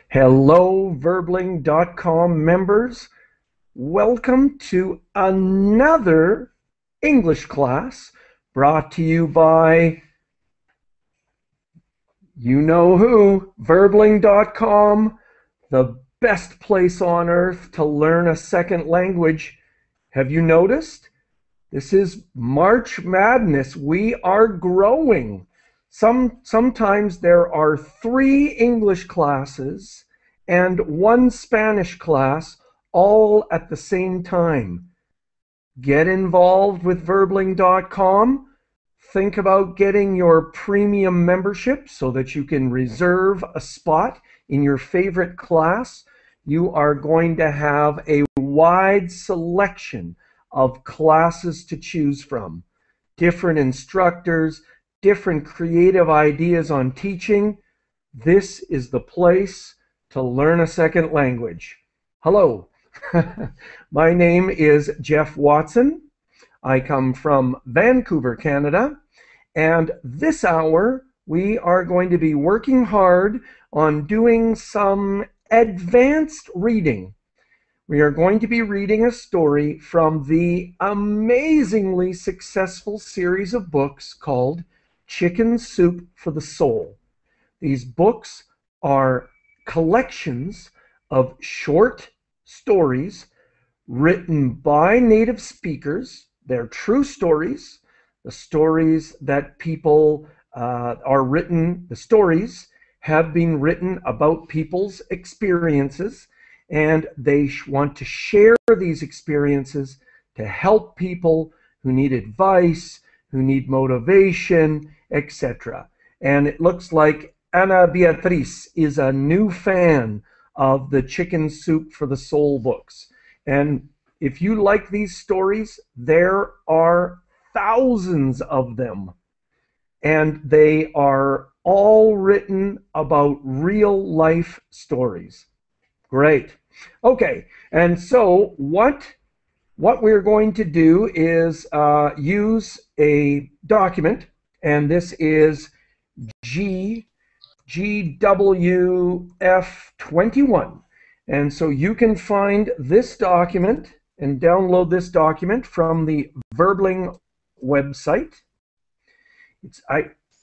Hello, Verbling.com members. Welcome to another English class brought to you by you know who, Verbling.com, the best place on earth to learn a second language. Have you noticed? This is March Madness. We are growing. Sometimes there are 3 English classes and 1 Spanish class all at the same time. Get involved with Verbling.com. Think about getting your premium membership so that you can reserve a spot in your favorite class. You are going to have a wide selection of classes to choose from. Different instructors, different creative ideas on teaching. This is the place to learn a second language. Hello, my name is Geoff Watson. I come from Vancouver, Canada, and this hour we are going to be working hard on doing some advanced reading. We are going to be reading a story from the amazingly successful series of books called Chicken Soup for the Soul. These books are collections of short stories written by native speakers. They're true stories. The stories that people the stories have been written about people's experiences, and they want to share these experiences to help people who need advice, who need motivation, etc. And it looks like Ana Beatriz is a new fan of the Chicken Soup for the Soul books. And if you like these stories, there are thousands of them. And they are all written about real life stories. Great. Okay, and so what we're going to do is use a document, and this is GWF21. And so you can find this document and download this document from the Verbling website.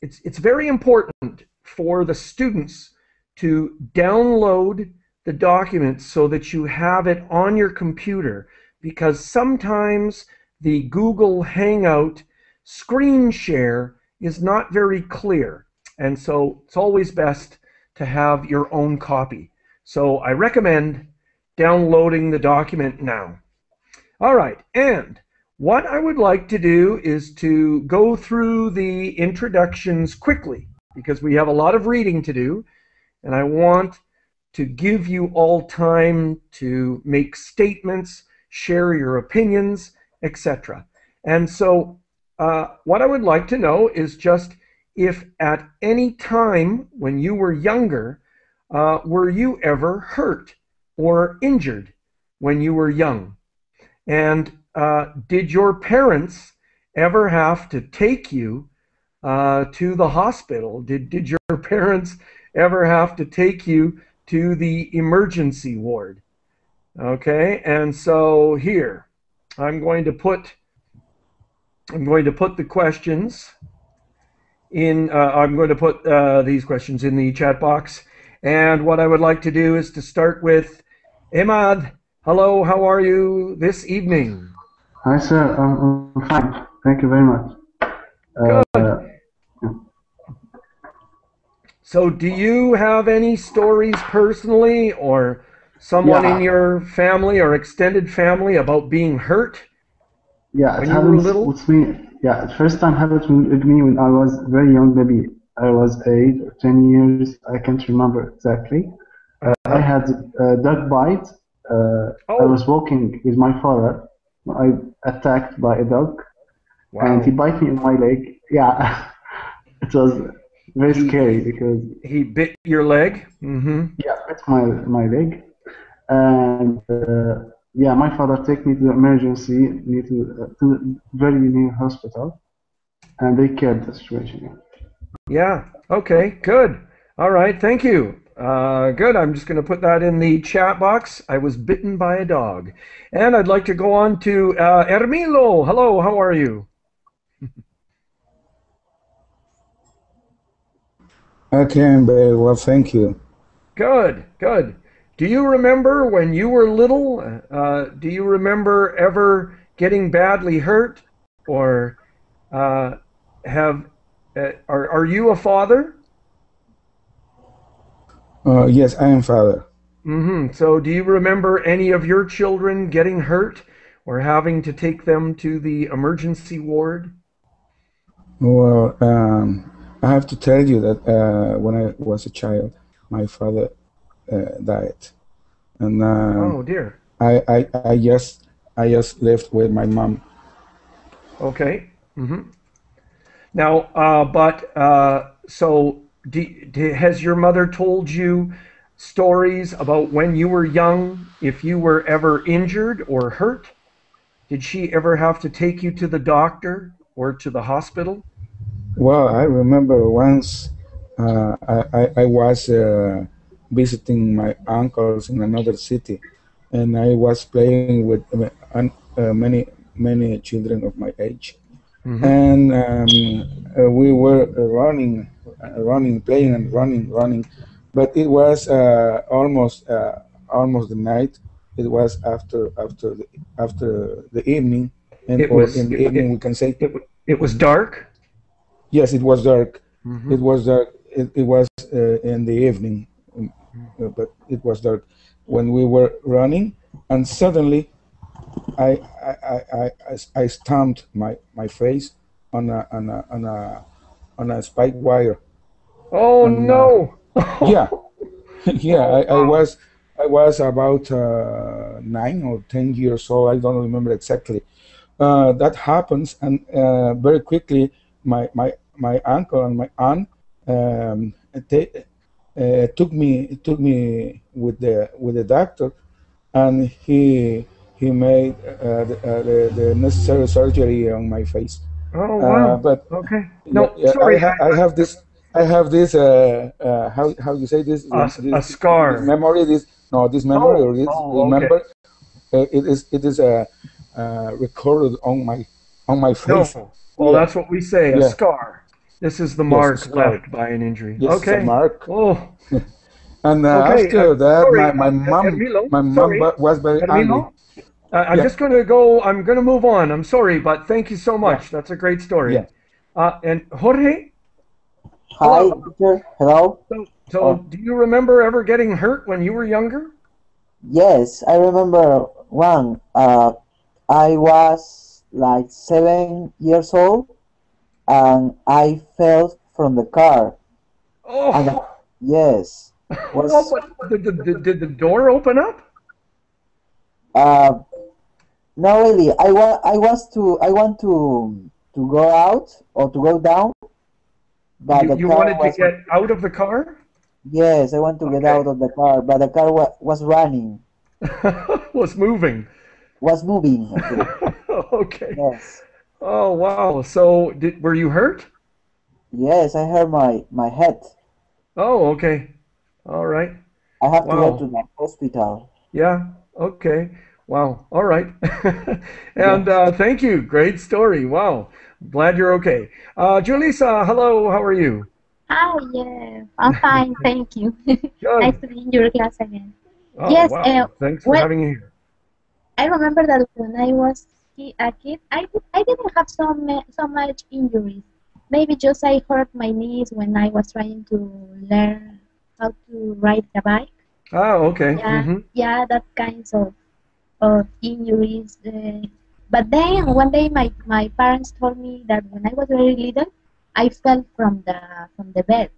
It's very important for the students to download the document so that you have it on your computer, because sometimes the Google Hangout screen share is not very clear, and so it's always best to have your own copy. So I recommend downloading the document now. All right, and what I would like to do is to go through the introductions quickly, because we have a lot of reading to do, and I want to give you all time to make statements, share your opinions, etc. And so what I would like to know is just if at any time when you were younger, were you ever hurt or injured when you were young? And did your parents ever have to take you to the hospital? Did your parents ever have to take you to the emergency ward? Okay, and so here I'm going to put the questions in. I'm going to put these questions in the chat box, and what I would like to do is to start with Ahmad. Hello, how are you this evening? Hi, sir. I'm fine. Thank you very much. Good. Yeah. So do you have any stories personally or someone in your family or extended family about being hurt Yeah, when you were little? with me. Yeah, the first time happened with me when I was very young, maybe I was 8 or 10 years. I can't remember exactly. I had a dog bite. I was walking with my father. I attacked by a dog, and he bit me in my leg. Yeah, it was very scary because he bit your leg. yeah, bit my leg, And yeah, my father take me to the emergency, to very near hospital, and they cared the situation. Yeah. Yeah. Okay. Good. All right. Thank you. Good. I'm just going to put that in the chat box. I was bitten by a dog. And I'd like to go on to Ermilo. Hello. How are you? Okay, I'm very well, thank you. Good. Good. Do you remember when you were little? Do you remember ever getting badly hurt, or uh, have are you a father? Yes, I am father. So, do you remember any of your children getting hurt or having to take them to the emergency ward? Well, I have to tell you that when I was a child, my father died, and Oh dear. I, I, I just, I just lived with my mom. Okay. Now, so has your mother told you stories about when you were young, if you were ever injured or hurt? Did she ever have to take you to the doctor or to the hospital? Well, I remember once I was visiting my uncles in another city, and I was playing with many children of my age, Mm-hmm. and we were running, playing and running. But it was almost the night. It was after the evening, and It or was in the evening we can say. it was dark. Yes, it was dark. It Mm-hmm. was dark. It was in the evening, but it was dark when we were running, and suddenly I stamped my face on a spike wire. Oh And no! yeah, yeah, Oh wow! I was about 9 or 10 years old. I don't remember exactly. That happens, and very quickly, my uncle and my aunt um, they, took me with the doctor, and he made the necessary surgery on my face. Oh wow! But Okay. yeah, No, sorry. I have this how you say this A this scar. memory this no this memory Oh or this oh okay. remember it is recorded on my face. No. Well, Yeah, that's what we say. A yeah, scar. This is the yes, mark scarred. left by an injury. Yes, it's a Okay. mark. Oh. And Okay. after that, Sorry, Ermilo. my mom Sorry, was very angry. Ermilo. I'm Yeah, just going to go. I'm going to move on. I'm sorry, but thank you so yeah, much. That's a great yeah. story. And Jorge, Hi, hello. teacher. Hello. So, Oh, do you remember ever getting hurt when you were younger? yes, I remember one. I was like 7 years old, and I fell from the car. And Oh, yes, well, was but did the door open up? uh, no really. I want to go out or to go down, but the You car wanted to was get out of the car? yes. I want to get Okay. out of the car, but the car was running, Was moving. was moving. Okay. Okay. Yes. Oh, wow. So, were you hurt? Yes, I hurt my head. Oh, okay. All right. I have to go to Wow. the hospital. Yeah. Okay. Wow. All right. And Yes. thank you. Great story. Wow. Glad you're okay. Julissa, hello. How are you? Hi, yeah, I'm fine, thank you. Nice Good. to be in your class again. Oh, Yes, wow. Thanks for well, having me here. I remember that when I was a kid, I didn't have so much injuries. Maybe just I hurt my knees when I was trying to learn how to ride a bike. Oh, okay. Yeah, yeah, that kinds of injuries. But then one day my parents told me that when I was very little, I fell from the bed.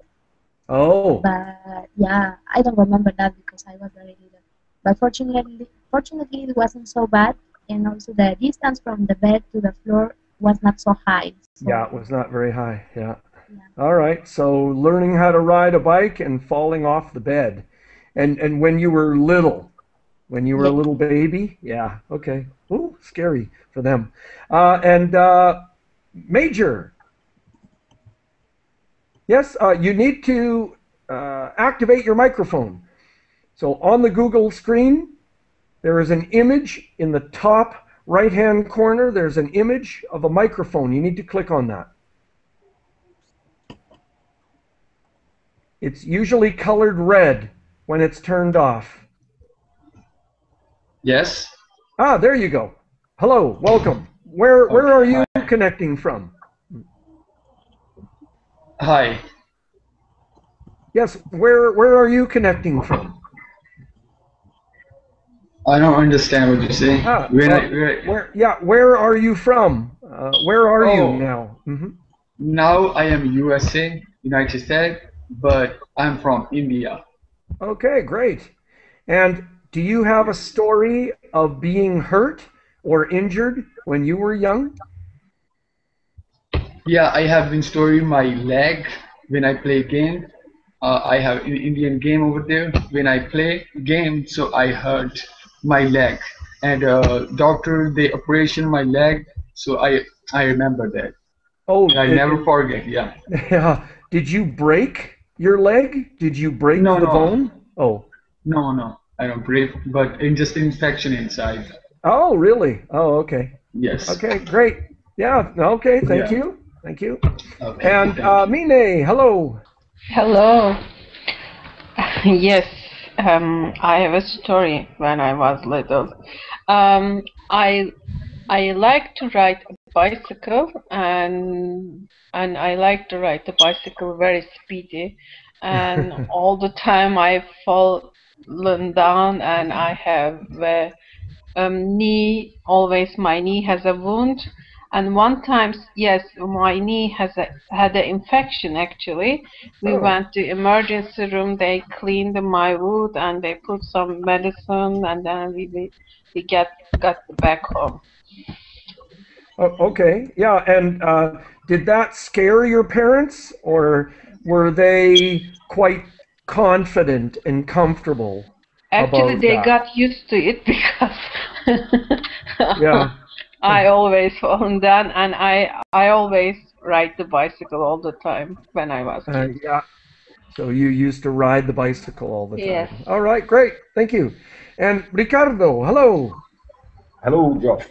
Oh, But yeah, I don't remember that because I was very little. But fortunately, it wasn't so bad, and also the distance from the bed to the floor was not so high. yeah, So it was not very high. Yeah. yeah, All right. So learning how to ride a bike and falling off the bed. And when you were little, when you were a Yes. little baby? Yeah, okay. Ooh, scary for them. And Major, yes, you need to activate your microphone. So on the Google screen, there is an image in the top right-hand corner. There's an image of a microphone. You need to click on that. It's usually colored red when it's turned off. Yes. Ah, there you go. Hello, welcome. Where are you Hi. connecting from? Hi. Yes, where are you connecting from? I don't understand what you say. Ah, where are you from? Where are you Oh, now? now I am USA, United States, but I'm from India. Okay, great. And do you have a Yes. story of being hurt or injured when you were young? Yeah, I have been storing my leg when I play game. I have an Indian game over there. When I play game, so I hurt my leg, and doctor they operation my leg. So I remember that, Oh, and I never forget. Yeah. yeah. Did you break your leg? Did you break No, the no, bone? Oh. no. I don't break, but in just infection inside. Oh, really? Oh, okay. Yes. Okay, great. Yeah, okay, thank Yeah. you. Thank you. Okay. And Thank you. Mine, hello. Hello. Yes, I have a story when I was little. Um, I I like to ride a bicycle and I like to ride the bicycle very speedy and all the time I fallen down and I have a knee, always my knee has a wound. And one time, yes, my knee had an infection actually. We Oh, went to emergency room, they cleaned my wound and they put some medicine and then we got back home. okay. Yeah, and did that scare your parents, or were they quite confident and comfortable Actually, about they that? got used to it because Yeah. I always fallen down and I always ride the bicycle all the time when I was kid. Yeah. So you used to ride the bicycle all the Yes. time. All right, great. Thank you. And Ricardo, hello. Hello, Geoff.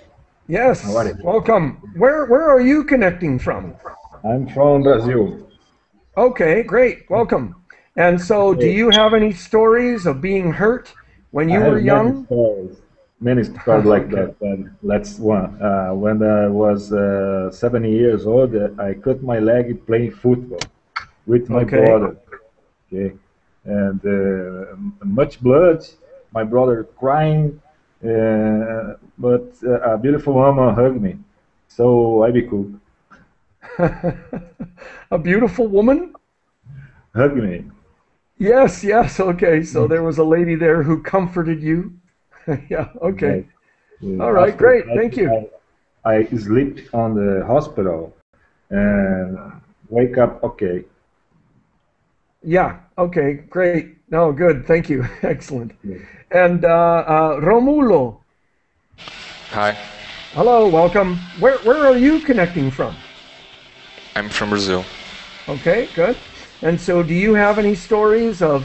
How are Yes, you? welcome. Where are you connecting from? I'm from Brazil. Okay, great. Welcome. And so, do Okay. you have any stories of being hurt when I you were have young? many stories like Okay. that. And let's one. When I was 7 years old, I cut my leg playing football with my Okay. brother. Okay, and much blood. My brother crying, but a beautiful woman hugged me, so I be cool. A beautiful woman? Hug me. Yes, yes. Okay. So there was a lady there who comforted you. Yeah, okay. Yes. All right, After great. that, Thank you. I slept on the hospital and wake up okay. Yeah, okay, great. No, good. Thank you. Excellent. Yes. And Romulo, Hi, hello, welcome. Where are you connecting from? I'm from Brazil. Okay, good. And so, do you have any stories of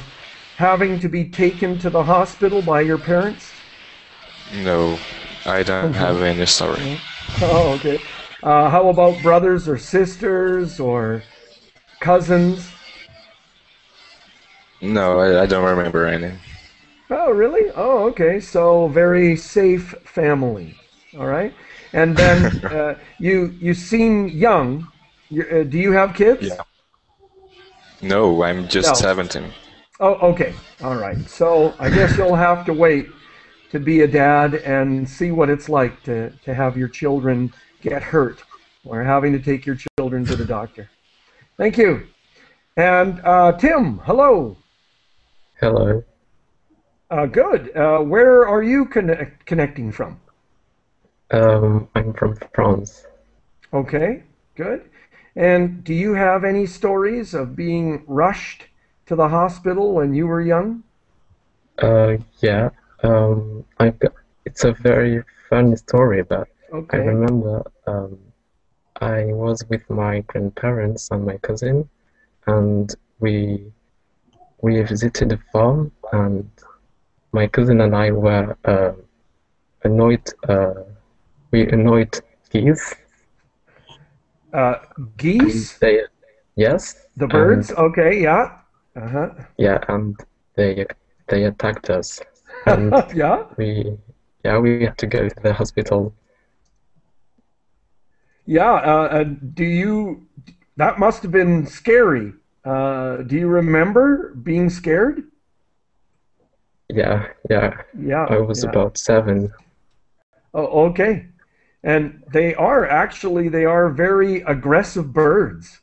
having to be taken to the hospital by your parents? No, I don't have any story. No? Oh, okay. How about brothers or sisters or cousins? No, I don't remember any. Oh, really? Oh, okay. So very safe family. All right. And then you seem young. Do you have kids? Yeah. No, I'm just No. 17. Oh, okay. All right. So I guess you'll have to wait to be a dad and see what it's like to have your children get hurt or having to take your children to the doctor. Thank you. And Tim, hello. Hello. Good. Where are you connecting from? I'm from France. Okay, good. And do you have any stories of being rushed to the hospital when you were young? Yeah. It's a very funny story, but I Okay. remember I was with my grandparents and my cousin, and we visited a farm, and my cousin and I were annoyed. We annoyed geese. Geese? Yes, The birds? and Okay, yeah. Uh-huh. yeah, and they attacked us, and Yeah? we had to go to the hospital. Yeah, that must have been scary. Do you remember being scared? Yeah, Yeah, I was yeah. about 7. Oh, okay. And they are very aggressive birds.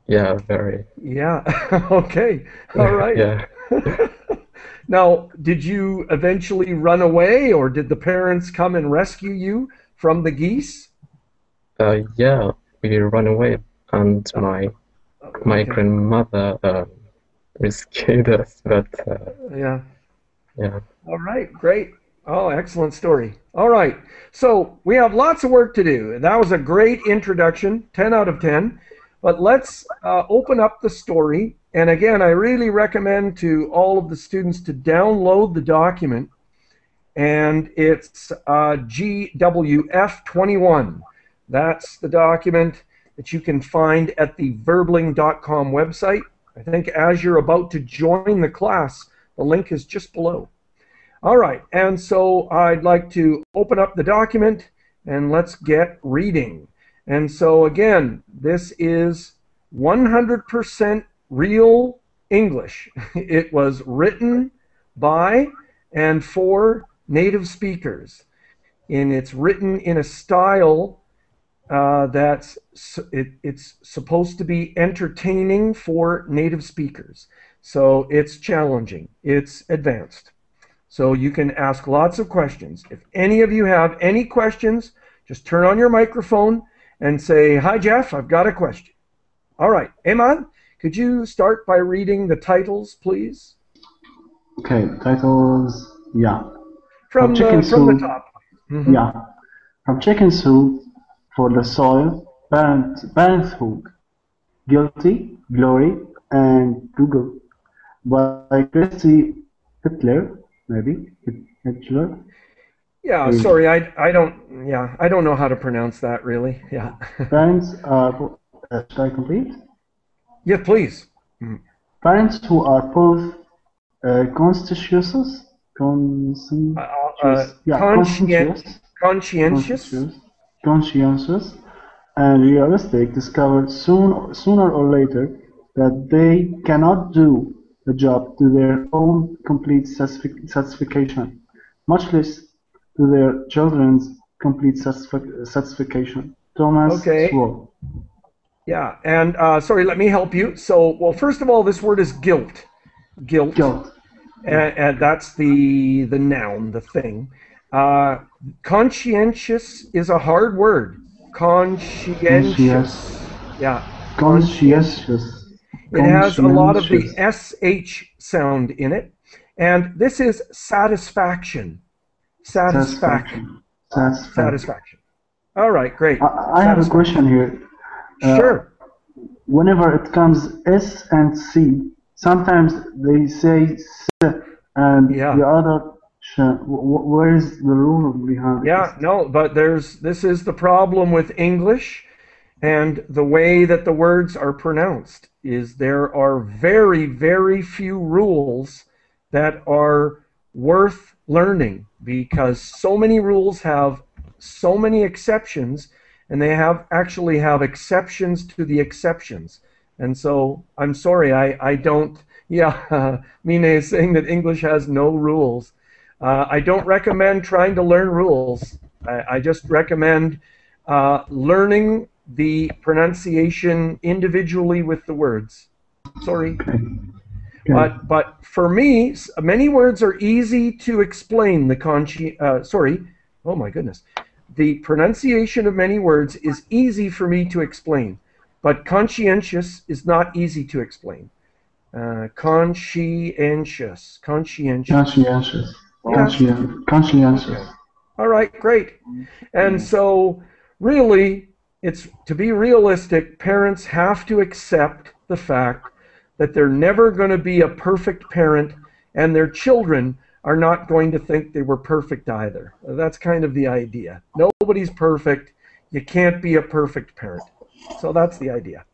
Yeah, very. Yeah, okay. All right. Yeah. Now, did you eventually run away, or did the parents come and rescue you from the geese? Yeah, we ran away, and my Okay. grandmother rescued us, but Yeah. yeah. All right, great. Oh, excellent story. All right, so we have lots of work to do, and that was a great introduction, 10 out of 10. But let's open up the story. And again, I really recommend to all of the students to download the document, and it's GWF21. That's the document that you can find at the verbling.com website. I think as you're about to join the class, the link is just below. All right, and so I'd like to open up the document and let's get reading. And so again, this is 100% real English. It was written by and for native speakers. And it's written in a style it's supposed to be entertaining for native speakers. So it's challenging, it's advanced. So you can ask lots of questions. If any of you have any questions, just turn on your microphone and say, "Hi, Geoff, I've got a question." All right, Ahmad, could you start by reading the titles, please? Okay, titles, yeah. From chicken the soup, top. yeah. From chicken soup for the soil, parenthood, guilty, glory, and Google by Christy Hitler, maybe Hitler. Yeah, sorry, I don't know how to pronounce that really. Yeah. Parents are, should I complete? Yeah, please. Parents who are both conscientious and realistic discover sooner or later that they cannot do the job to their own complete satisfaction, much less to their children's complete satisfaction. Thomas Sowell. Yeah, and sorry, let me help you. So, well, first of all, this word is guilt. Guilt. And that's the noun, the thing. Conscientious is a hard word. Conscientious. Yeah. Conscientious. It has a lot of the SH sound in it. And this is satisfaction. Satisfaction. All right, great. I have a question here. Sure. Whenever it comes S and C, sometimes they say S and the other sh. Where is the rule behind it? Yeah, no, but this is the problem with English and the way that the words are pronounced is there are very, very few rules that are worth learning because so many rules have so many exceptions and they actually have exceptions to the exceptions. And so I'm sorry, I don't, Mine is saying that English has no rules. I don't recommend trying to learn rules. I just recommend learning the pronunciation individually with the words. Sorry. But for me, many words are easy to explain. Oh my goodness. The pronunciation of many words is easy for me to explain, but conscientious is not easy to explain. Conscientious. Conscientious. Conscientious. Yeah. Conscientious. Okay. All right, great. And so, really, it's to be realistic, parents have to accept the fact that they're never going to be a perfect parent, and their children are not going to think they were perfect either. That's kind of the idea. Nobody's perfect. You can't be a perfect parent. So that's the idea.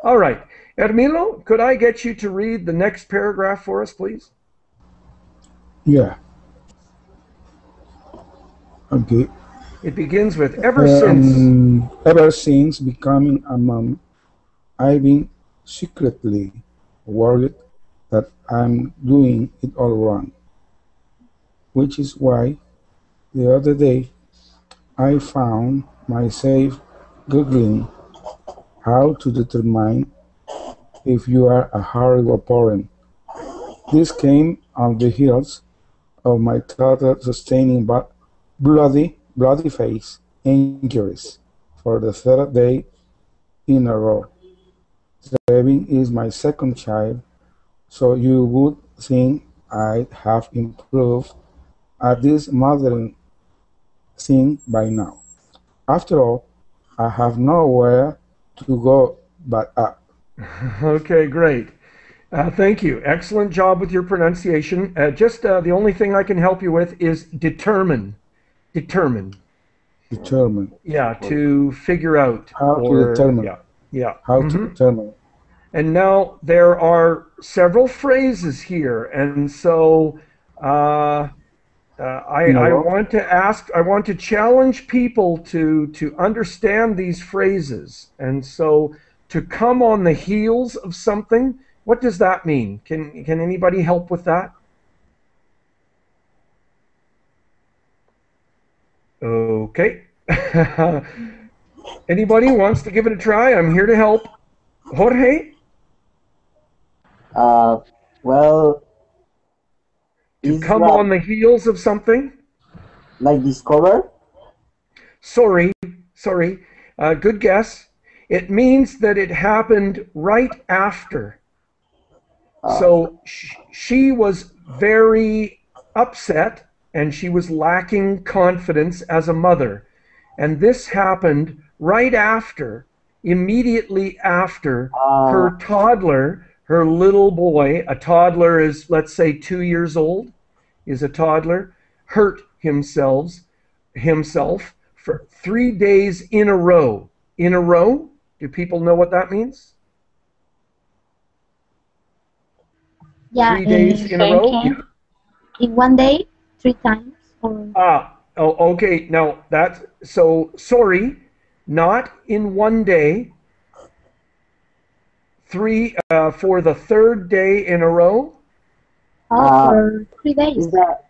All right. Emile, could I get you to read the next paragraph for us, please? Yeah. Okay. It begins with ever since becoming a mom, I've been secretly worried that I'm doing it all wrong, which is why the other day I found myself Googling how to determine if you are a horrible parent. This came on the heels of my toddler sustaining bloody face injuries for the third day in a row. Driving is my second child, so you would think I'd have improved at this mothering thing by now. After all, I have nowhere to go but up. Okay, great. Thank you. Excellent job with your pronunciation. Just the only thing I can help you with is determine. Determine. Determine. Yeah, to figure out. How to determine. Yeah. How to determine. And now there are several phrases here, and so I want to challenge people to understand these phrases. And so to come on the heels of something, what does that mean? Can anybody help with that? Okay. Anybody wants to give it a try? I'm here to help. Jorge? Well, to come on the heels of something? Like discover? Sorry. Good guess. It means that it happened right after. So she was very upset and she was lacking confidence as a mother. And this happened right after, immediately after her toddler, her little boy, a toddler is, let's say, 2 years old, is a toddler, hurt himself for 3 days in a row. In a row? Do people know what that means? Yeah. 3 days in a row? Yeah. In one day, 3 times? Or... okay. Now, that's, so, sorry, not in one day. 3 for the 3rd day in a row? For 3 days. Is that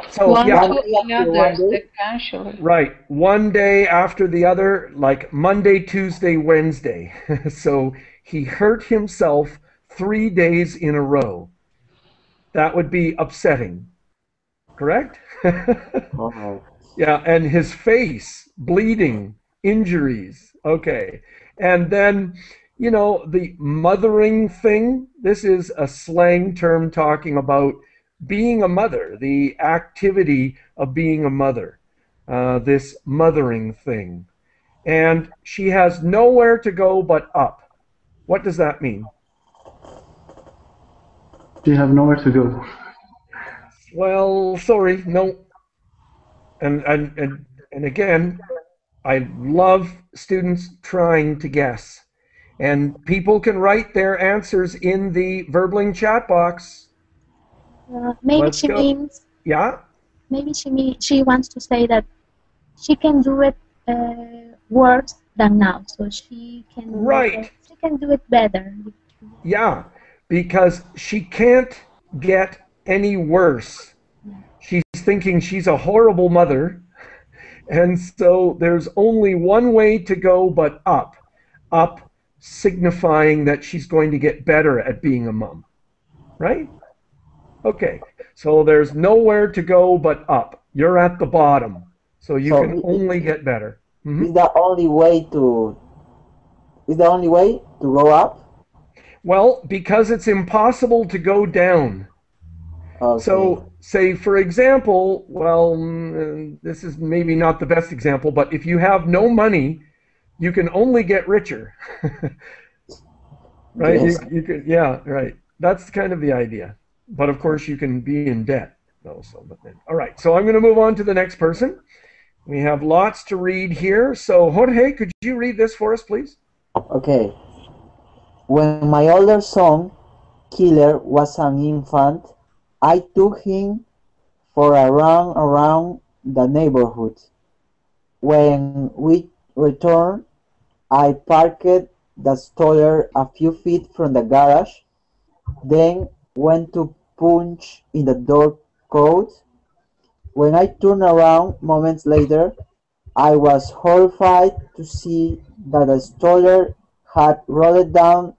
so one yeah, to another sequentially? Right, one day after the other, like Monday, Tuesday, Wednesday. So he hurt himself 3 days in a row. That would be upsetting, correct? Yeah, and his face, bleeding, injuries. Okay, and then, you know, the mothering thing, this is a slang term talking about being a mother, the activity of being a mother, this mothering thing. And she has nowhere to go but up. What does that mean? She have nowhere to go. Well, sorry, no. And again, I love students trying to guess. And people can write their answers in the Verbling chat box. Maybe she means. Yeah. Maybe she wants to say that she can do it worse than now, so she can. Right. She can do it better. Yeah, because she can't get any worse. She's thinking she's a horrible mother, and so there's only one way to go but up. Up, signifying that she's going to get better at being a mom. Right? Okay, so there's nowhere to go but up. You're at the bottom, so you can only get better. Is the only way to go up? Well, because it's impossible to go down. Okay. So, say, for example, well, this is maybe not the best example, but if you have no money, you can only get richer. Right? Yes. You could, yeah, right. That's kind of the idea. But of course, you can be in debt also. But then, all right. So I'm going to move on to the next person. We have lots to read here. So Jorge, could you read this for us, please? Okay. When my older son, Killer, was an infant, I took him for a run around the neighborhood. When we returned, I parked the stroller a few feet from the garage, then went to punch in the door code. When I turned around moments later, I was horrified to see that the stroller had rolled down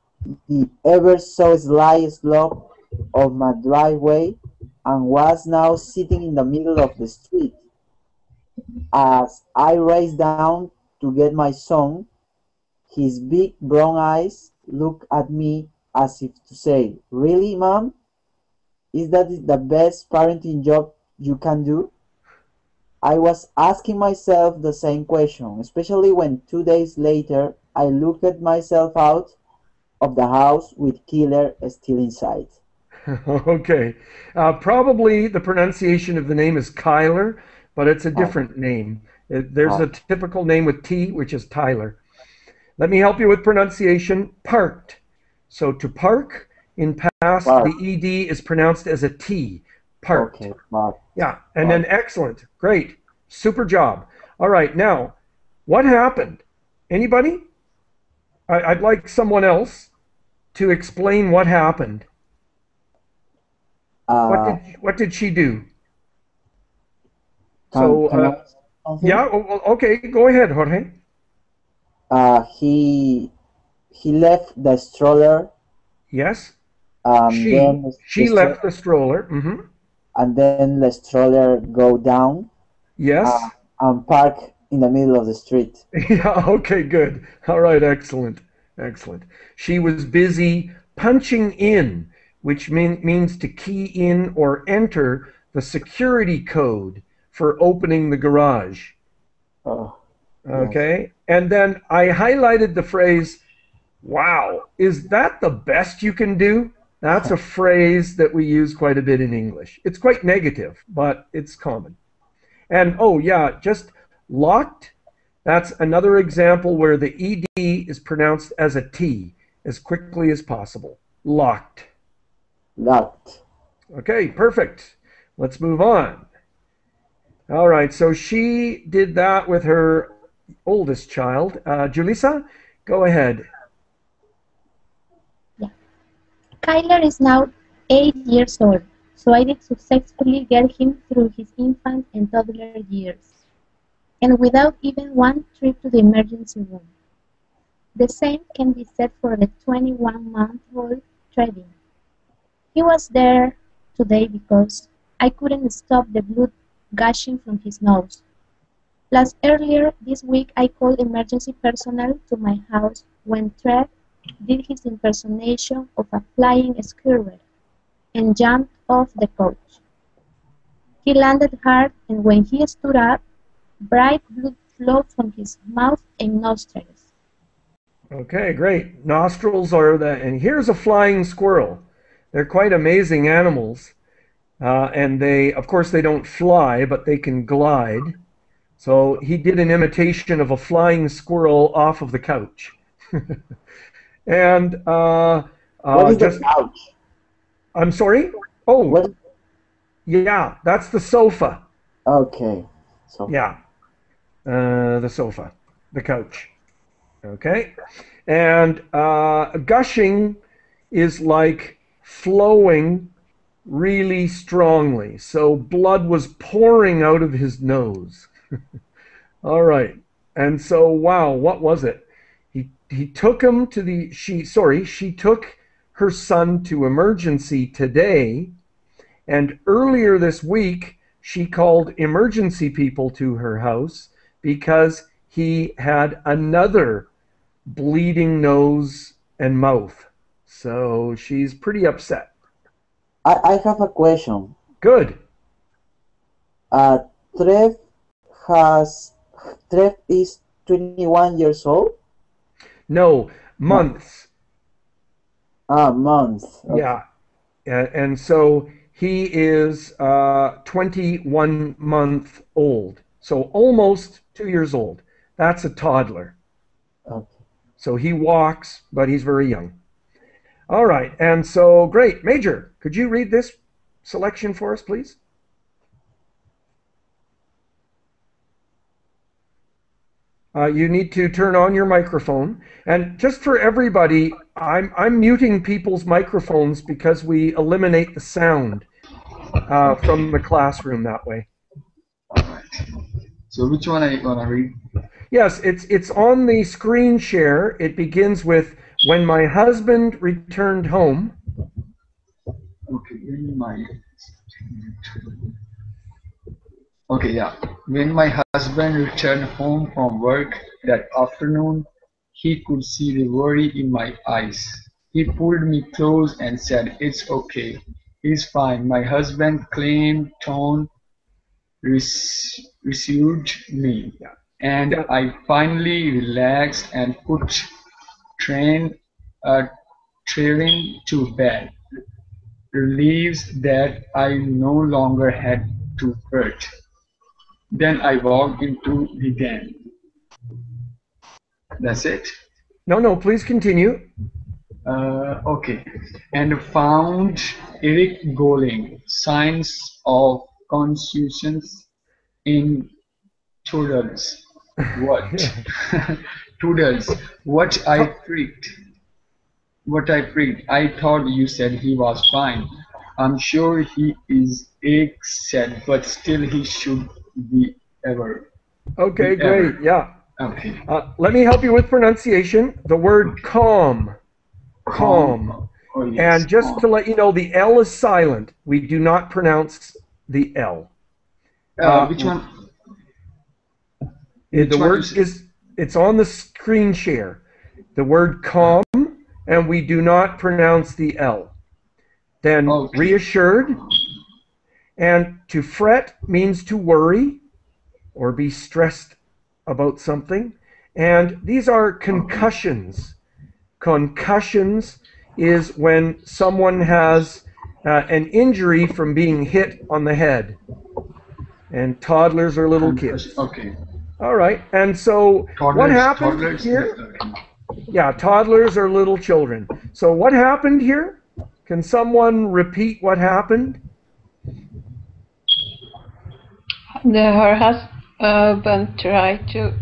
the ever so slight slope of my driveway and was now sitting in the middle of the street. As I raced down to get my son, his big brown eyes looked at me as if to say, "Really, Mom? Is that the best parenting job you can do?" I was asking myself the same question, especially when 2 days later I looked at myself out of the house with Killer still inside. Okay. Probably the pronunciation of the name is Kyler, but it's a Oh, different name. There's a oh, typical name with T, which is Tyler. Let me help you with pronunciation. Parked. So to park in past, the Mark. ED is pronounced as a T. Parked. Okay, Mark. Yeah. And then Mark. excellent. Great. Super job. All right. Now, what happened? Anybody? I'd like someone else to explain what happened. Uh, What did she do? can So, can I say yeah, something? okay, go ahead, Jorge. He left the stroller, Yes, then the she stroller, left the stroller. and then the stroller go down, uh, Yes. and park in the middle of the street. Yeah, okay, good. All right, excellent. Excellent. She was busy punching in, which means to key in or enter the security code for opening the garage. Oh, yes. Okay. And then I highlighted the phrase, wow, is that the best you can do? That's a phrase that we use quite a bit in English. It's quite negative, but it's common. And oh, yeah, just locked. That's another example where the ED is pronounced as a T as quickly as possible. Locked. Locked. Okay, perfect. Let's move on. All right, so she did that with her oldest child. Julissa, go ahead. Yeah. Kyler is now 8 years old, so I did successfully get him through his infant and toddler years, and without even one trip to the emergency room. The same can be said for the 21-month-old Trevin. He was there today because I couldn't stop the blood gushing from his nose. Plus, earlier this week I called emergency personnel to my house when Trev did his impersonation of a flying squirrel and jumped off the couch. He landed hard, and when he stood up, bright blood flowed from his mouth and nostrils. Okay, great. Nostrils are and here's a flying squirrel. They're quite amazing animals. And of course, they don't fly, but they can glide. So he did an imitation of a flying squirrel off of the couch. And What is the just, couch? I'm sorry? Oh, What? yeah, that's the sofa. Okay. So Yeah, the sofa, the couch. Okay. And gushing is like flowing really strongly. So blood was pouring out of his nose. All right. And so, wow, what was it? He took him to she took her son to emergency today, and earlier this week she called emergency people to her house because he had another bleeding nose and mouth. So she's pretty upset. I have a question. Good. Trev Trev is 21 years old? No, months. Months. Okay. Yeah. And so he is 21 month old. So almost 2 years old. That's a toddler. Okay. So he walks, but he's very young. All right. And so, great. Major, could you read this selection for us, please? You need to turn on your microphone. And just for everybody, I'm muting people's microphones because we eliminate the sound from the classroom that way. All right. So which one I gonna read? Yes, it's on the screen share. It begins with, when my husband returned home. Okay, when my husband returned home from work that afternoon, he could see the worry in my eyes. He pulled me close and said, "It's okay. He's fine." My husband's calm tone reassured me, and I finally relaxed and put Train to bed, relieved that I no longer had to hurt. Then I walked into the den. That's it? No, please continue. Okay. And found Eric Goling, Signs of Conscience in Toodles. What? Toodles. What I freaked. I thought you said he was fine. I'm sure he is, Eric said, but still he should be ever. Okay, Be ever. great. Yeah. Okay. Let me help you with pronunciation. The word calm. Calm. Oh, yes. And just to let you know, the L is silent. We do not pronounce the L. Which one? The word it's on the screen share. The word calm, and we do not pronounce the L. Then reassured. And to fret means to worry or be stressed about something. And these are concussions. Concussions is when someone has an injury from being hit on the head. And toddlers are little kids. Okay. All right. And so what happened here? Yeah, toddlers are little children. So what happened here? Can someone repeat what happened? Her husband tried to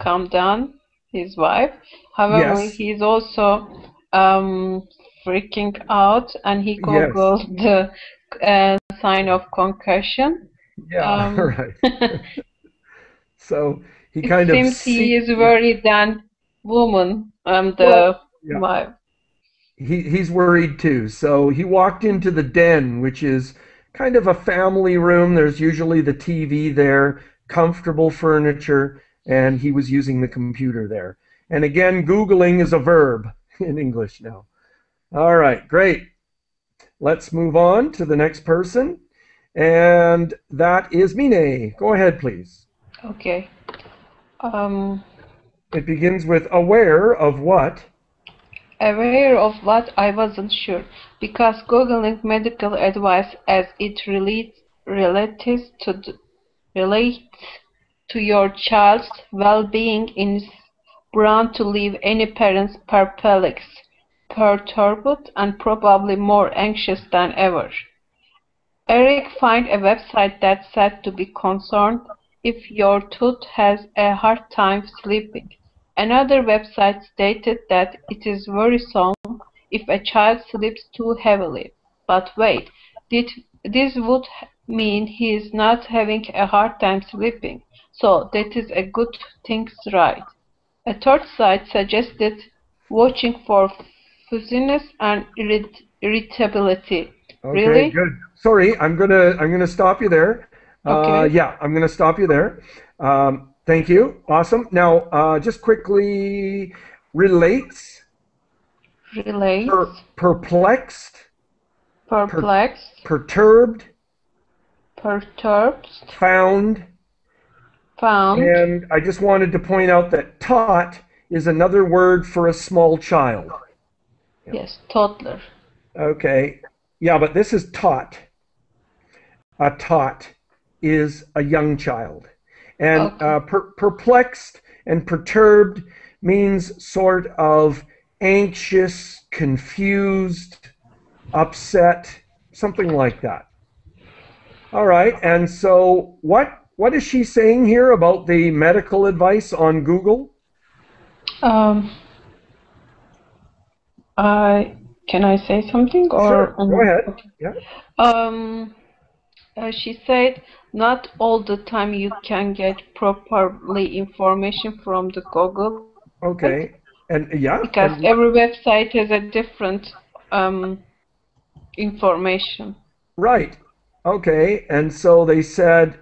calm down his wife. However, Yes. he's also freaking out, and he googled the sign of concussion. Yeah, right. So he kind of seems he is worried than woman. He's worried too. So he walked into the den, which is kind of a family room. There's usually the TV there, comfortable furniture, and he was using the computer there. And again, Googling is a verb in English now. All right, great. Let's move on to the next person. And that is Mine. Go ahead, please. Okay. It begins with aware of what? Aware of what? I wasn't sure. Because Googling medical advice as it relates to your child's well-being is bound to leave any parents perplexed, perturbed, and probably more anxious than ever. Eric found a website that said to be concerned if your tooth has a hard time sleeping. Another website stated that it is worrisome if a child sleeps too heavily. But wait, this would mean he is not having a hard time sleeping, so that is a good thing, right? A third site suggested watching for fuzziness and irritability. Okay, really? Good. Sorry, I'm gonna stop you there. Okay. Yeah, I'm gonna stop you there. Thank you. Awesome. Now, just quickly, relates. relates, perplexed, perplexed, perturbed, perturbed, found. And I just wanted to point out that tot is another word for a small child. Yes, toddler. Okay. Yeah, but this is tot. A tot is a young child. And perplexed and perturbed means sort of anxious, confused, upset, something like that. All right. And so what is she saying here about the medical advice on Google? Can I say something? Sure, go ahead. Okay. Yeah. She said, not all the time you can get properly information from the Google. Okay. And yeah. Because every website has a different information. Right. Okay. And so they said,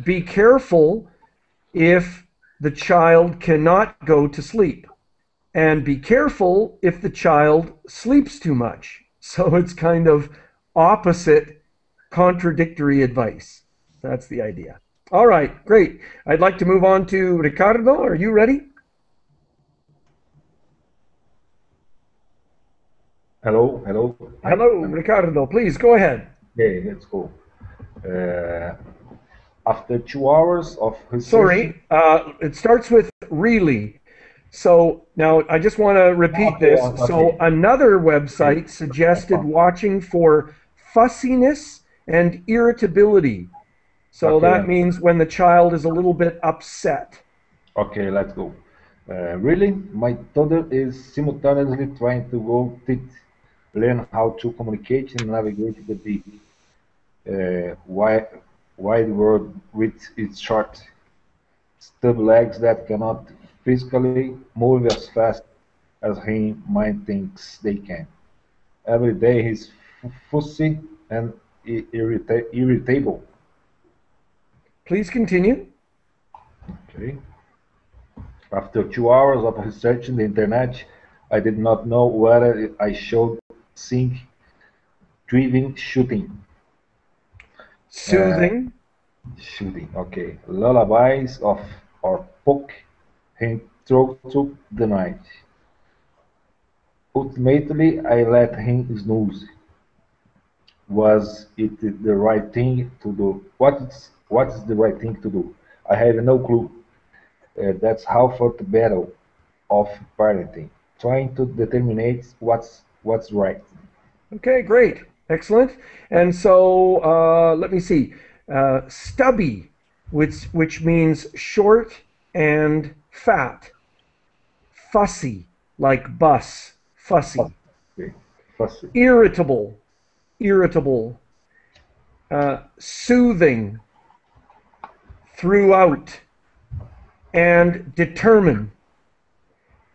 be careful if the child cannot go to sleep. And be careful if the child sleeps too much. So it's kind of opposite, contradictory advice. That's the idea. All right, great. I'd like to move on to Ricardo. Are you ready? Hello. Hello, Ricardo. Please go ahead. Okay, let's go. After 2 hours of research. Sorry, it starts with really. So now I just want to repeat this. So another website suggested watching for fussiness and irritability. So that means when the child is a little bit upset. Okay, let's go. Really, my toddler is simultaneously trying to go learn how to communicate and navigate the big, wide world with its short, stub legs that cannot physically move as fast as his mind thinks they can. Every day he's fussy and irritable. Please continue. Okay. After 2 hours of researching the internet, I did not know whether I should sing, driving, shooting. Soothing. Shooting, okay. Lullabies or poke him through the night. Ultimately, I let him snooze. Was it the right thing to do? What is the right thing to do? I have no clue. That's half of the battle of parenting, trying to determine what's right. Okay, great, excellent. And so let me see, stubby, which means short and fat. Fussy, like bus, fussy. Okay. Fussy. Irritable. Soothing, throughout, and determine.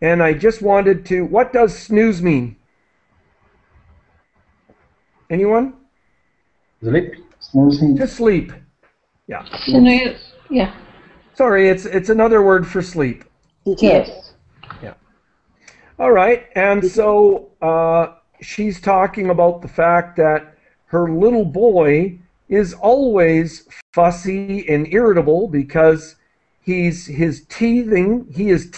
And I just wanted to, what does snooze mean? Anyone? Sleep. To sleep. Yeah. Snooze. Yeah. Sorry, it's another word for sleep. Yes. Yeah. All right, and so she's talking about the fact that her little boy is always fussy and irritable because he is teething. His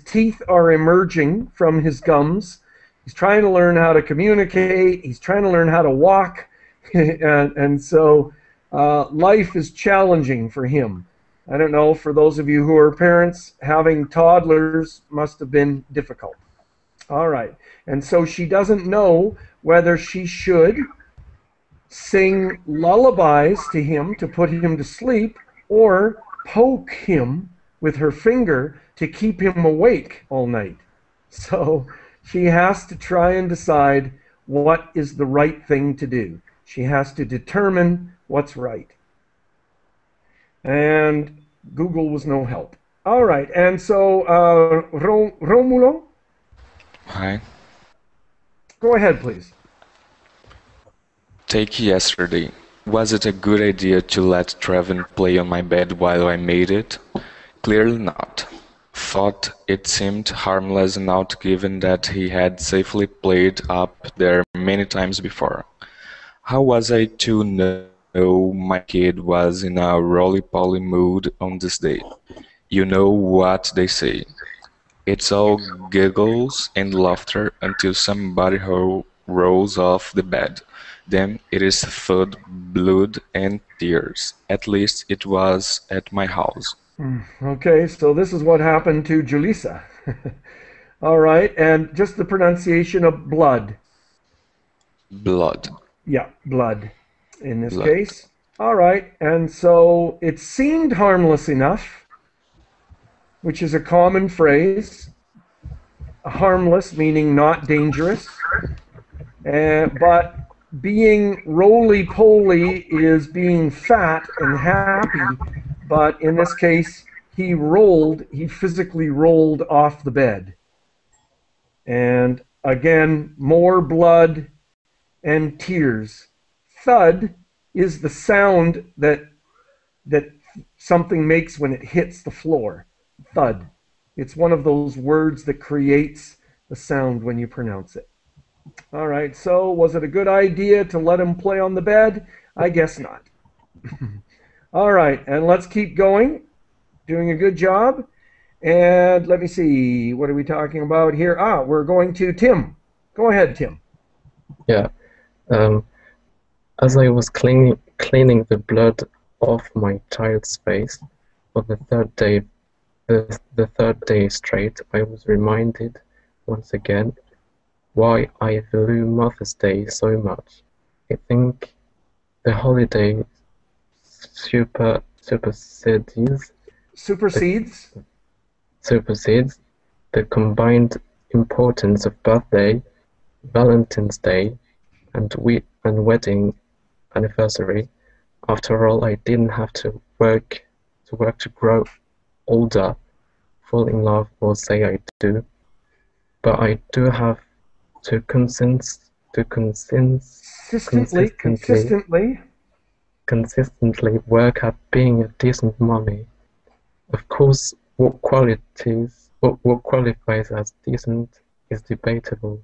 teeth are emerging from his gums. He's trying to learn how to communicate. He's trying to learn how to walk. and so life is challenging for him. I don't know, for those of you who are parents, having toddlers must have been difficult. All right. And so she doesn't know whether she should sing lullabies to him to put him to sleep or poke him with her finger to keep him awake all night. So she has to try and decide what is the right thing to do. She has to determine what's right. And Google was no help. All right, and so Romulo? Hi. Go ahead, please. Take yesterday. Was it a good idea to let Trevin play on my bed while I made it? Clearly not. thought it seemed harmless enough given that he had safely played up there many times before. How was I to know my kid was in a roly-poly mood on this day? You know what they say. It's all giggles and laughter until somebody rolls off the bed. Then it is food, blood, and tears. At least it was at my house. Okay, so this is what happened to Julissa. All right, and just the pronunciation of blood. Blood. Yeah, blood in this Blood. case. All right, and so it seemed harmless enough, which is a common phrase. Harmless meaning not dangerous. But being roly-poly is being fat and happy, but in this case, he physically rolled off the bed. And again, more blood and tears. Thud is the sound that something makes when it hits the floor. Thud. It's one of those words that creates the sound when you pronounce it. All right, so was it a good idea to let him play on the bed? I guess not. All right, and let's keep going. Doing a good job. And let me see, what are we talking about here? We're going to Tim. Go ahead, Tim. Yeah. As I was cleaning the blood off my child's face for the third day straight, I was reminded once again why I value Mother's Day so much. I think the holiday supersedes the combined importance of birthday, Valentine's Day, and wedding anniversary. After all, I didn't have to work to grow older, fall in love, or say I do. But I do have to consistently work at being a decent mommy. Of course, what qualifies as decent is debatable.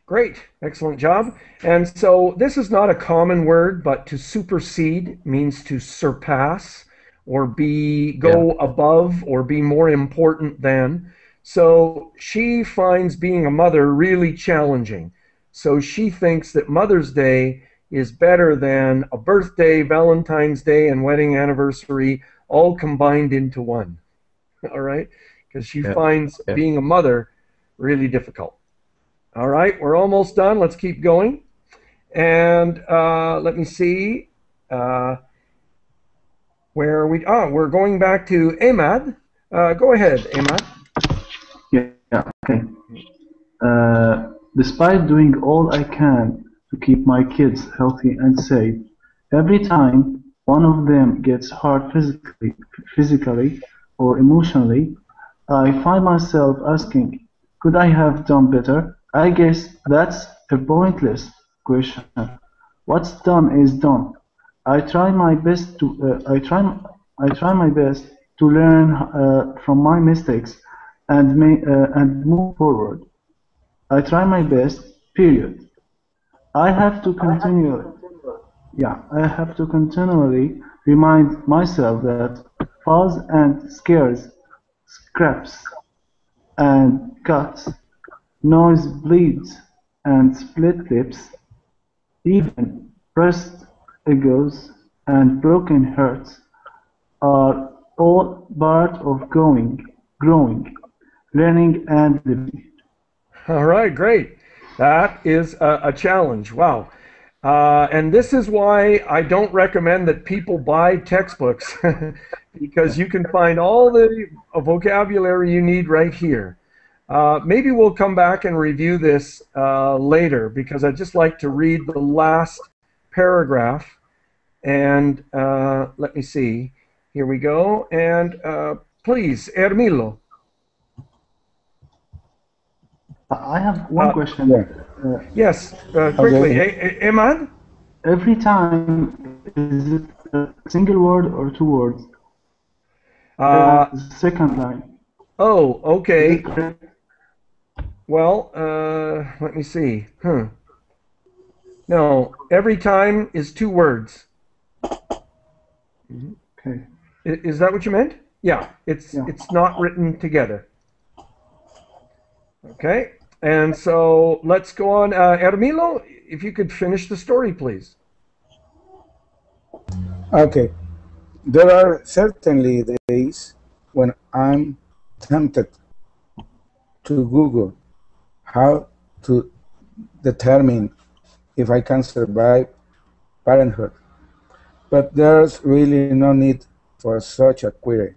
Great, excellent job. And so this is not a common word, but to supersede means to surpass or go above or be more important than. So she finds being a mother really challenging. So she thinks that Mother's Day is better than a birthday, Valentine's Day, and wedding anniversary all combined into one. All right? Because she finds being a mother really difficult. All right, we're almost done. Let's keep going. And let me see. Where are we? We're going back to Ahmad. Go ahead, Ahmad. Yeah, okay. Despite doing all I can to keep my kids healthy and safe, every time one of them gets hurt physically or emotionally, I find myself asking, could I have done better? I guess that's a pointless question. What's done is done. I try my best to learn from my mistakes and move forward. I try my best. Period. I have to continually remind myself that falls and scares, scraps and cuts, noise bleeds and split lips, even pressed egos and broken hearts are all part of growing, learning and living. All right, great. That is a challenge. Wow. And this is why I don't recommend that people buy textbooks because you can find all the vocabulary you need right here. Maybe we'll come back and review this later because I'd just like to read the last paragraph. And let me see. Here we go. And please, Emile. I have one question. Yes, quickly. Ahmad? Every time, is it a single word or two words? The second line. Oh, Is okay. it correct? Well, let me see. No, every time is 2 words. Okay. Is that what you meant? Yeah, Yeah. it's not written together. Okay, and so let's go on. Ermilo, if you could finish the story, please. Okay, there are certainly days when I'm tempted to Google how to determine if I can survive parenthood, but there's really no need for such a query.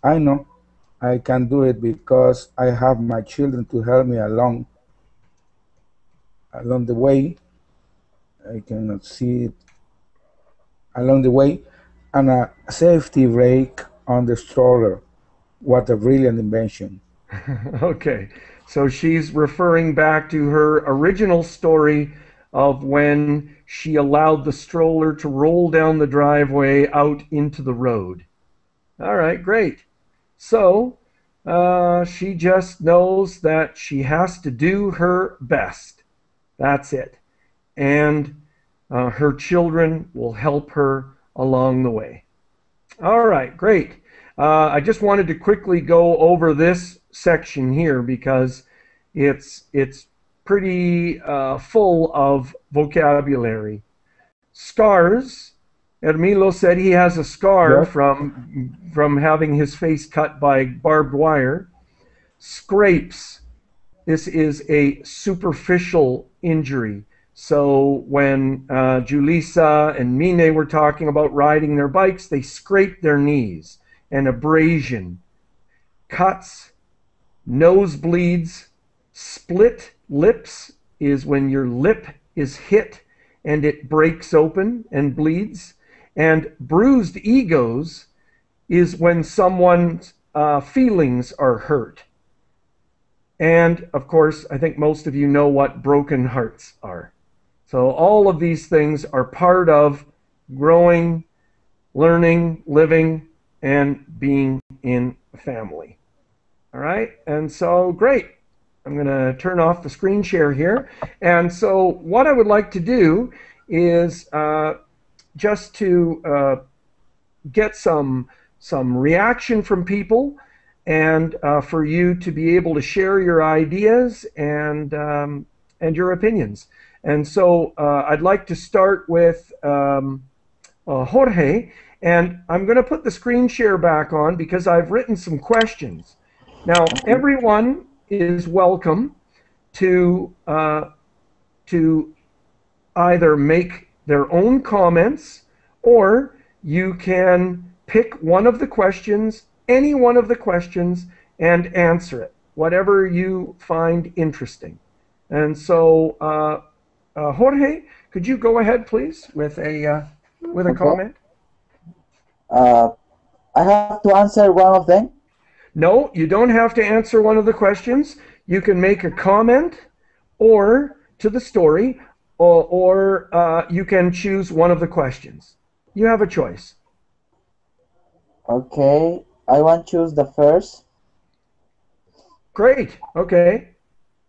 I know I can do it because I have my children to help me along the way. I cannot see it along the way, and a safety brake on the stroller. What a brilliant invention! Okay, so she's referring back to her original story of when she allowed the stroller to roll down the driveway out into the road. All right, great. So she just knows that she has to do her best. That's it. And her children will help her along the way. All right, great. I just wanted to quickly go over this section here because it's pretty full of vocabulary. Scars. Ermilo said he has a scar Yes, from having his face cut by barbed wire. Scrapes. This is a superficial injury. So when Julissa and Mine were talking about riding their bikes, they scraped their knees. An abrasion, cuts, nosebleeds, split lips is when your lip is hit and it breaks open and bleeds. And bruised egos is when someone's feelings are hurt. And of course, I think most of you know what broken hearts are. So all of these things are part of growing, learning, living, and being in a family. All right, and so great. I'm going to turn off the screen share here. And so what I would like to do is just to get some reaction from people and for you to be able to share your ideas and your opinions. And so I'd like to start with Jorge, and I'm going to put the screen share back on because I've written some questions. Now, everyone is welcome to either make their own comments, or you can pick one of the questions, any one of the questions, and answer it, whatever you find interesting. And so, Jorge, could you go ahead, please, with a Okay. comment? I have to answer one of them. No, you don't have to answer one of the questions. You can make a comment or to the story, or you can choose one of the questions. You have a choice. Okay, I want to choose the first. Great. Okay.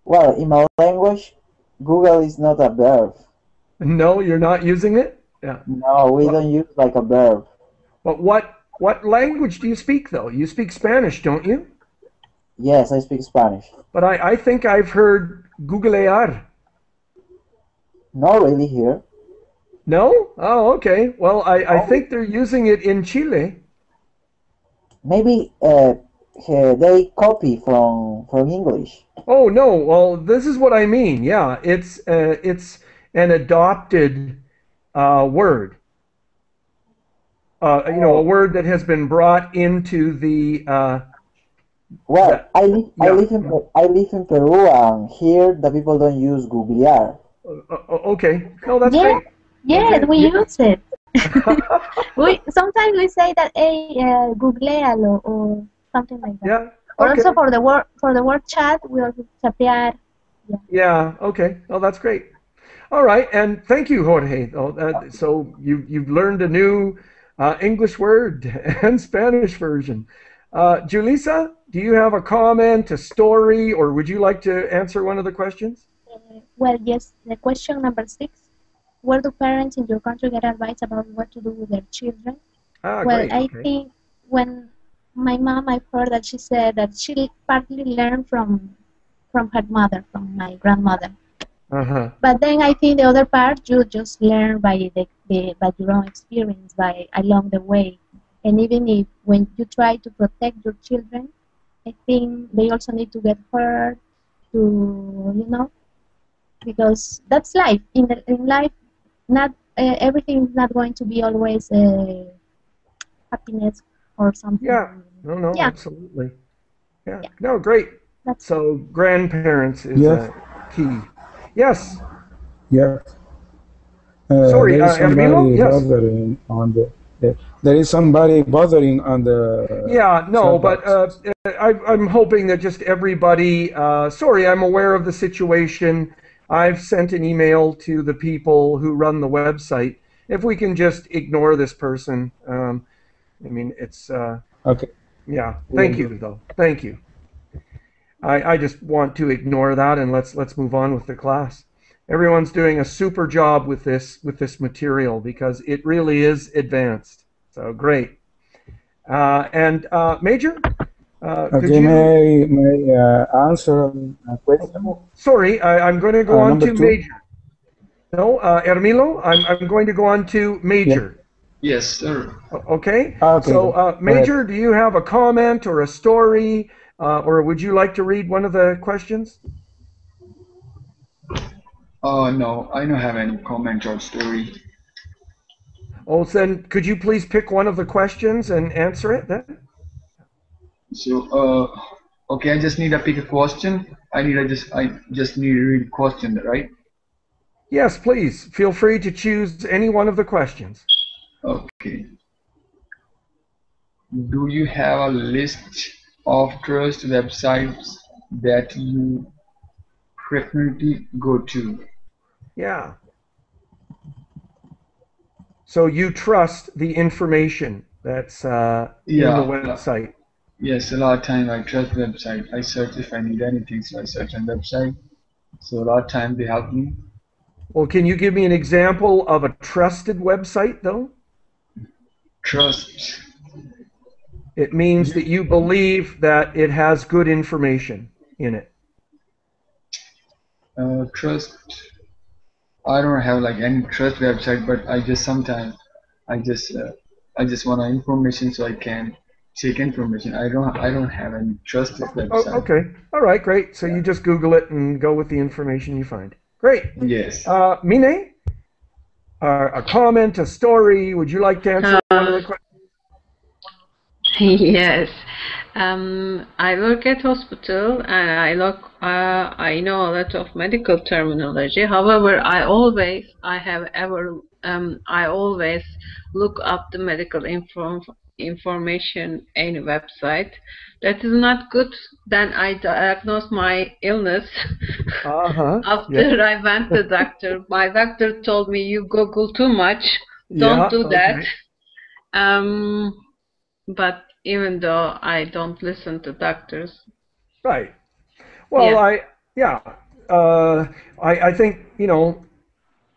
Well, in my language, Google is not a verb. No, you're not using it? Yeah. No, we don't use like a verb. But what language do you speak, though? You speak Spanish, don't you? Yes, I speak Spanish. But I think I've heard googlear. Not really here. No? Oh, okay. Well, I think they're using it in Chile. Maybe they copy from English. Oh, no. Well, this is what I mean. Yeah, it's an adopted word. A word that has been brought into the. Well, I live in Peru, and here the people don't use googlear. Okay. No, that's Yeah, great. yes, Okay. we use it. Sometimes we say that, hey, googlealo or something like that. Yeah. Or Okay. also for the word chat, we also chatear. Yeah. Okay. Oh, that's great. All right, and thank you, Jorge. So you've learned a new English word and Spanish version. Julissa, do you have a comment, a story, or would you like to answer one of the questions? Well, yes, the question number 6. Where do parents in your country get advice about what to do with their children? Ah, Well, great. I Okay. think when my mom, I've heard that she said that she partly learned from her mother, from my grandmother. Uh-huh. But then I think the other part you just learn by by your own experience, by along the way. And even if when you try to protect your children, I think they also need to get hurt to because that's life. In life, not everything is not going to be always happiness or something. Yeah. No, Yeah, absolutely. Yeah. yeah. No, great. That's So grandparents is Yes, key. Yes. yes. Sorry, There is Ermilo? somebody Yes. bothering on there is somebody bothering on the Yeah, no, chat but box. I'm hoping that just everybody, sorry, I'm aware of the situation. I've sent an email to the people who run the website. If we can just ignore this person, I mean, it's, Okay, yeah, will thank do. you, though. Thank you. I just want to ignore that and let's move on with the class. Everyone's doing a super job with this material because it really is advanced. So great. And Major, could Okay, you? may I answer a question? Sorry, I'm going to go on Number to two. Major. No, Ermilo, I'm going to go on to Yeah. Major. Yes, sir. Okay. Okay, So, go ahead. Major, do you have a comment or a story, or would you like to read one of the questions? No, I don't have any comment or story. Oh, then could you please pick one of the questions and answer it then? So, okay, I just need to pick a question. I just need to read a question, right? Yes, please. Feel free to choose any one of the questions. Okay. Do you have a list of trust websites that you frequently go to? Yeah. So you trust the information that's in the Yeah, website. yes, a lot of time I trust website. I search if I need anything, so I search on website. So a lot of time they help me. Well, can you give me an example of a trusted website, though? Trust. It means that you believe that it has good information in it. Trust. I don't have like any trust website, but I just sometimes I just uh, I just want information so I can check information. I don't have any trusted Oh, website. okay. All right, great. So Yeah. you just Google it and go with the information you find. Great. Yes. Mine, a comment, a story. Would you like to answer one of the questions? Yes. I work at hospital and I know a lot of medical terminology. However, I always look up the medical information in a website. That is not good. Then I diagnose my illness. Uh-huh. After Yeah. I went to doctor, my doctor told me you Google too much. Don't Yeah. do that. Okay. Um, but even though I don't listen to doctors, Right. Well, yeah, yeah. Uh, I think,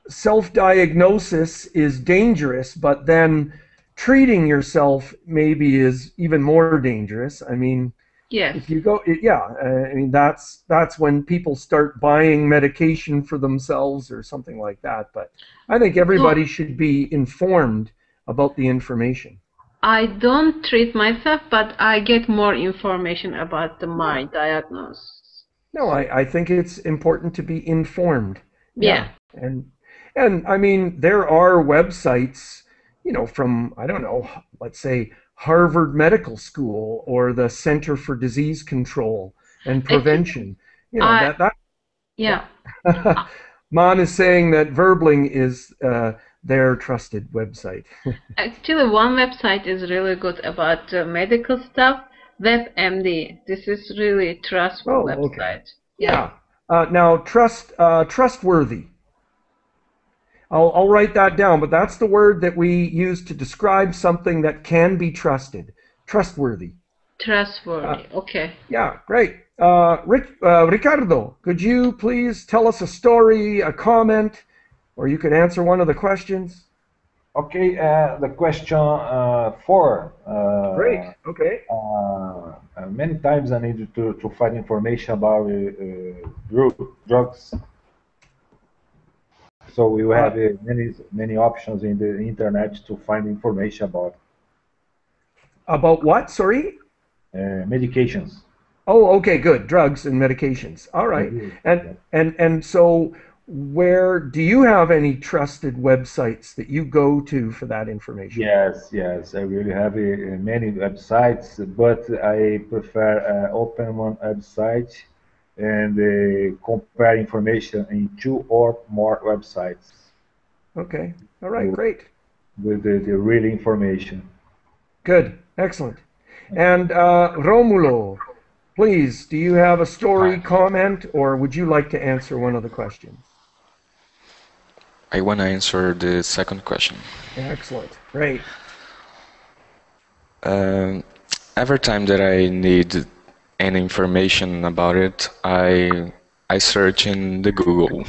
self-diagnosis is dangerous, but then treating yourself maybe is even more dangerous. I mean, yes. if you go, yeah, I mean that's when people start buying medication for themselves or something like that. But I think everybody should be informed about the information. I don't treat myself, but I get more information about my diagnosis. No, I think it's important to be informed. Yeah. And I mean, there are websites, from, I don't know, let's say Harvard Medical School or the Center for Disease Control and Prevention. Yeah. Mon is saying that Verbling is their trusted website. Actually, one website is really good about medical stuff. WebMD. This is really trustful Oh, okay. website. Yeah. Now, trustworthy. I'll write that down, but that's the word that we use to describe something that can be trusted. Trustworthy. Trustworthy. Okay. Yeah, great. Ricardo, could you please tell us a story, a comment, or you could answer one of the questions? Okay, the question four. Great. Okay. Many times I need to find information about drugs. So we will have many options in the internet to find information About what? Sorry? medications. Oh, okay, good. Drugs and medications. All right. And so where do you have any trusted websites that you go to for that information? Yes. I really have many websites, but I prefer open one website and compare information in two or more websites Okay. All right, great. with the real information. Good. Excellent. And Romulo, please, do you have a story, comment, or would you like to answer one of the questions? I want to answer the second question. Excellent. Great. Every time that I need any information about it, I search in the Google.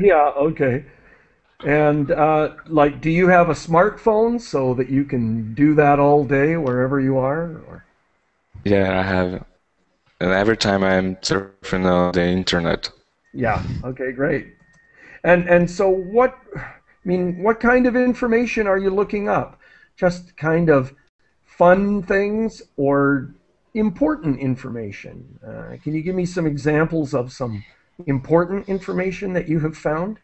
Yeah, okay. And like, do you have a smartphone so that you can do that all day wherever you are? Or? Yeah, I have. And every time I'm surfing on the internet. Yeah, okay, great. And so what, I mean, what kind of information are you looking up? Just kind of fun things or important information? Can you give me some examples of some important information that you have found?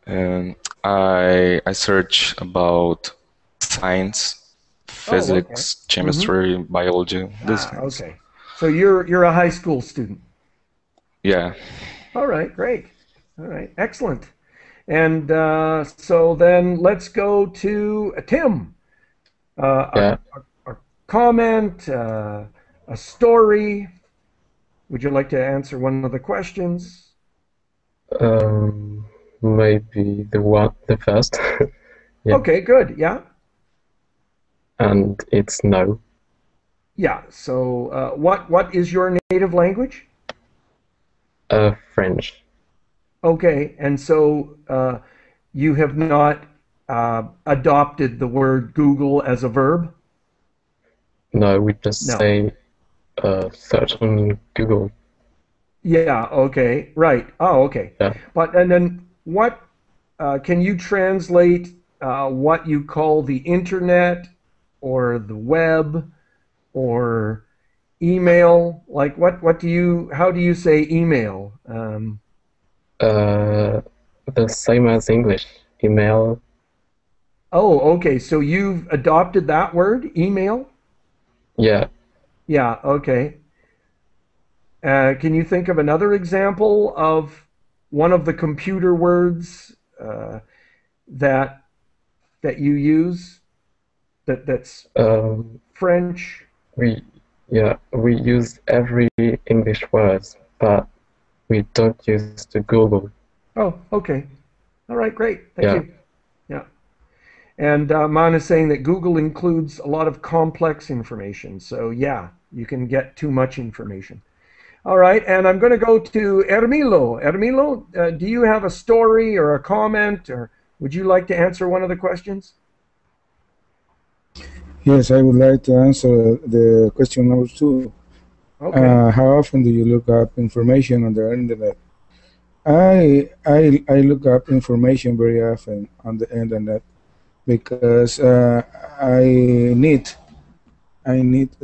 I search about science, physics, chemistry, biology, these things. Okay. So you're a high school student. Yeah. All right, great. All right, excellent. And so then let's go to Tim. A comment, a story. Would you like to answer one of the questions? Maybe the first. Yeah. Okay, good. Yeah. And it's no. Yeah. So what is your native language? French. Okay, and so you have not adopted the word Google as a verb? No, we just say search on Google. Yeah, okay, right. Oh, okay. Yeah. But and then what can you translate what you call the internet or the web or email? Like how do you say email? The same as English, email. Oh, okay. So you've adopted that word, email? Yeah. Yeah, okay. Can you think of another example of one of the computer words that you use that's French? We use every English words, but we don't use the Google. Oh, okay. All right, great. Thank you. Yeah. And Man is saying that Google includes a lot of complex information. So yeah, you can get too much information. All right, and I'm going to go to Ermilo. Ermilo, do you have a story or a comment, or would you like to answer one of the questions? Yes, I would like to answer the question number 2. Okay. How often do you look up information on the internet? I look up information very often on the internet because I need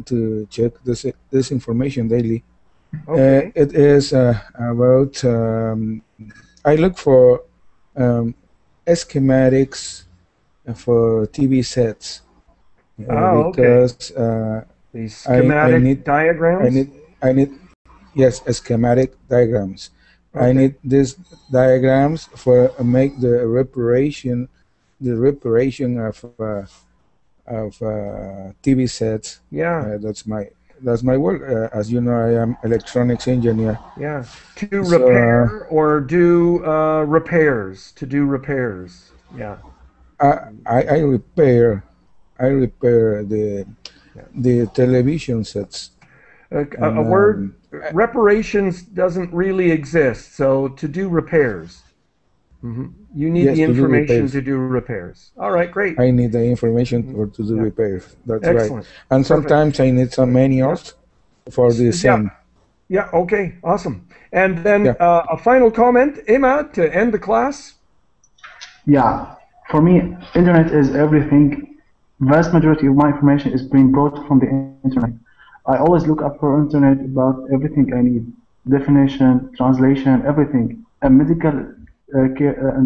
to check this information daily. Okay. It is about I look for schematics for TV sets because these schematic diagrams. I need yes, schematic diagrams. Okay. I need these diagrams for make the reparation of TV sets. Yeah. That's my work. As you know, I am electronics engineer. Yeah. To repair or do repairs. To do repairs. Yeah. I repair the the television sets. A And word, reparations doesn't really exist, so to do repairs. You need yes, the to do information repairs. to do repairs. All right, great. I need the information or to do Yeah. repairs. That's Excellent. right. And Perfect. sometimes I need some manuals for the same. Yeah, okay, awesome. And then Yeah. a final comment, Ahmad, to end the class. Yeah, for me, internet is everything. Vast majority of my information is being brought from the internet. I always look up for internet about everything I need, definition, translation, everything. And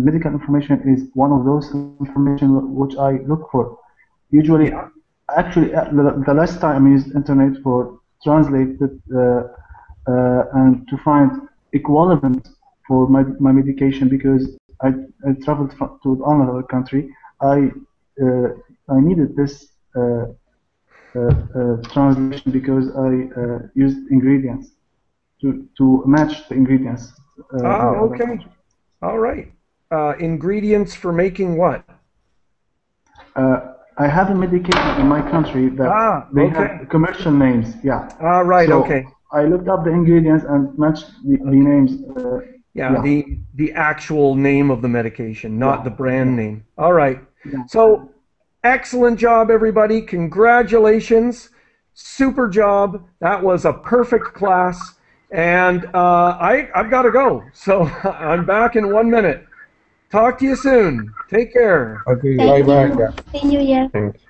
medical information is one of those information which I look for. Usually, actually, the last time I used internet for translate it, and to find equivalent for my medication because I traveled to another country. I needed this translation because I used ingredients to match the ingredients in the other Okay. country. All right. Ingredients for making what? I have a medication in my country that they have commercial names. Yeah. Right. So Okay. I looked up the ingredients and matched the names. Yeah, the actual name of the medication, not the brand name. All right. So excellent job, everybody. Congratulations. Super job. That was a perfect class. And I've got to go. So I'm back in 1 minute. Talk to you soon. Take care. Okay, Thank bye-bye. you. See you, yeah. Thank you.